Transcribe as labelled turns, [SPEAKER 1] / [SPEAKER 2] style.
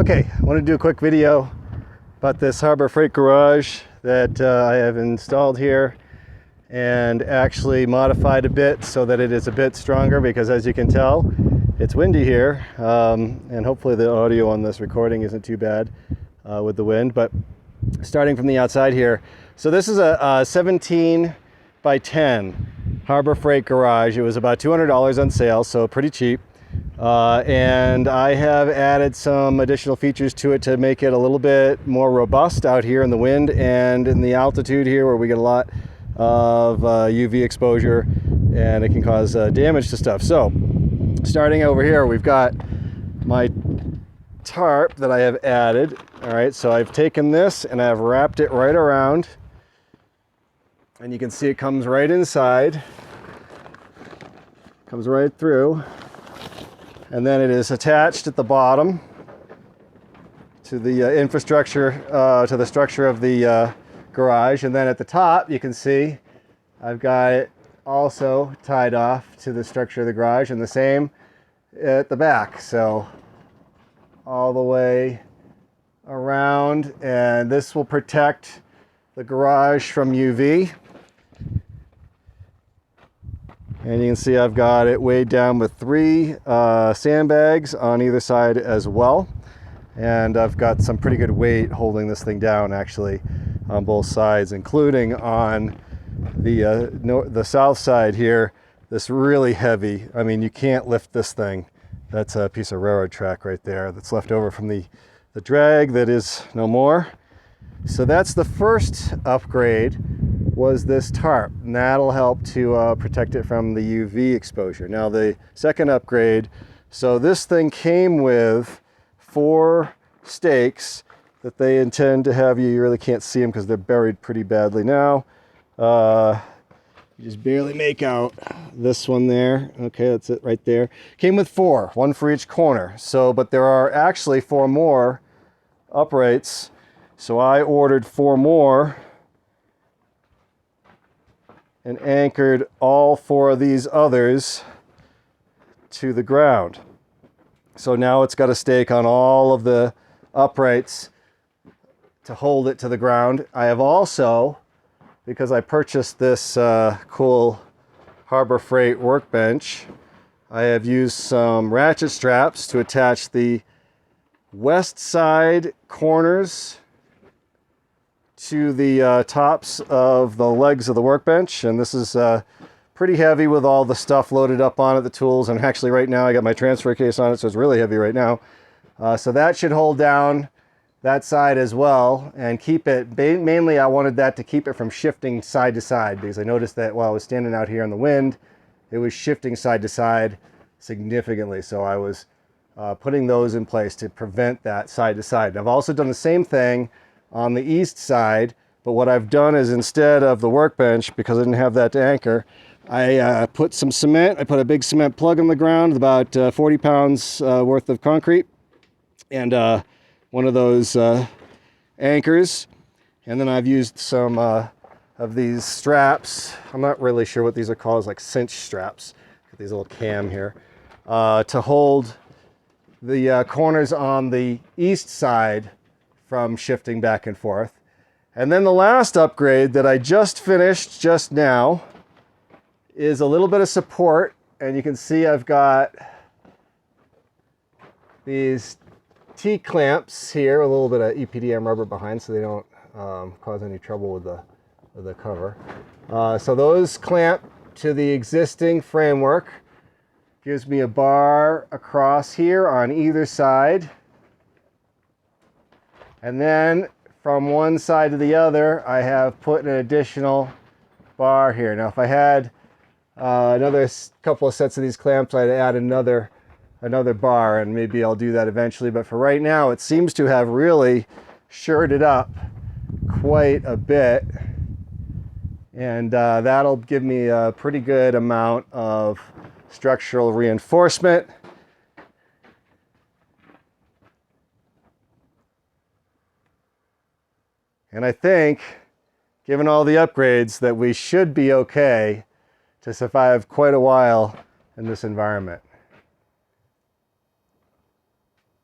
[SPEAKER 1] Okay, I want to do a quick video about this Harbor Freight garage that I have installed here and actually modified a bit so that it is a bit stronger, because as you can tell, it's windy here, and hopefully the audio on this recording isn't too bad with the wind. But starting from the outside here, so this is a 17 by 10 Harbor Freight garage. It was about $200 on sale, so pretty cheap. And I have added some additional features to it to make it a little bit more robust out here in the wind and in the altitude here, where we get a lot of UV exposure and it can cause damage to stuff. So starting over here, we've got my tarp that I have added. All right, so I've taken this and I've wrapped it right around, and you can see it comes right inside, comes right through. And then it is attached at the bottom to the infrastructure, to the structure of the garage. And then at the top, you can see I've got it also tied off to the structure of the garage, and the same at the back. So all the way around, and this will protect the garage from UV. And you can see I've got it weighed down with 3 sandbags on either side as well. And I've got some pretty good weight holding this thing down actually on both sides, including on the south side here. This really heavy, I mean, you can't lift this thing. That's a piece of railroad track right there that's left over from the drag that is no more. So that's the first upgrade, was this tarp, and that'll help to protect it from the UV exposure. Now the second upgrade, so this thing came with 4 stakes that they intend to have, you really can't see them because they're buried pretty badly now. You just barely make out this one there. Okay, that's it right there. Came with 4, 1 for each corner. So, but there are actually 4 more uprights. So I ordered 4 more and anchored all 4 of these others to the ground. So now it's got a stake on all of the uprights to hold it to the ground. I have also, because I purchased this cool Harbor Freight workbench, I have used some ratchet straps to attach the west side corners to the tops of the legs of the workbench. And this is pretty heavy with all the stuff loaded up on it, the tools, and actually right now I got my transfer case on it, so it's really heavy right now. So that should hold down that side as well and keep it, mainly I wanted that to keep it from shifting side to side, because I noticed that while I was standing out here in the wind, it was shifting side to side significantly. So I was putting those in place to prevent that side to side. And I've also done the same thing on the east side, but what I've done is, instead of the workbench, because I didn't have that to anchor, I put some cement. I put a big cement plug in the ground, about 40 pounds worth of concrete, and one of those anchors. And then I've used some of these straps. I'm not really sure what these are called. It's like cinch straps. Got these little cam here to hold the corners on the east side from shifting back and forth. And then the last upgrade that I just finished just now is a little bit of support, and you can see I've got these T-clamps here, a little bit of EPDM rubber behind so they don't cause any trouble with the cover. So those clamp to the existing framework, gives me a bar across here on either side. And then from one side to the other, I have put an additional bar here. Now, if I had another couple of sets of these clamps, I'd add another bar, and maybe I'll do that eventually. But for right now, it seems to have really shored it up quite a bit. And that'll give me a pretty good amount of structural reinforcement. And I think, given all the upgrades, that we should be okay to survive quite a while in this environment.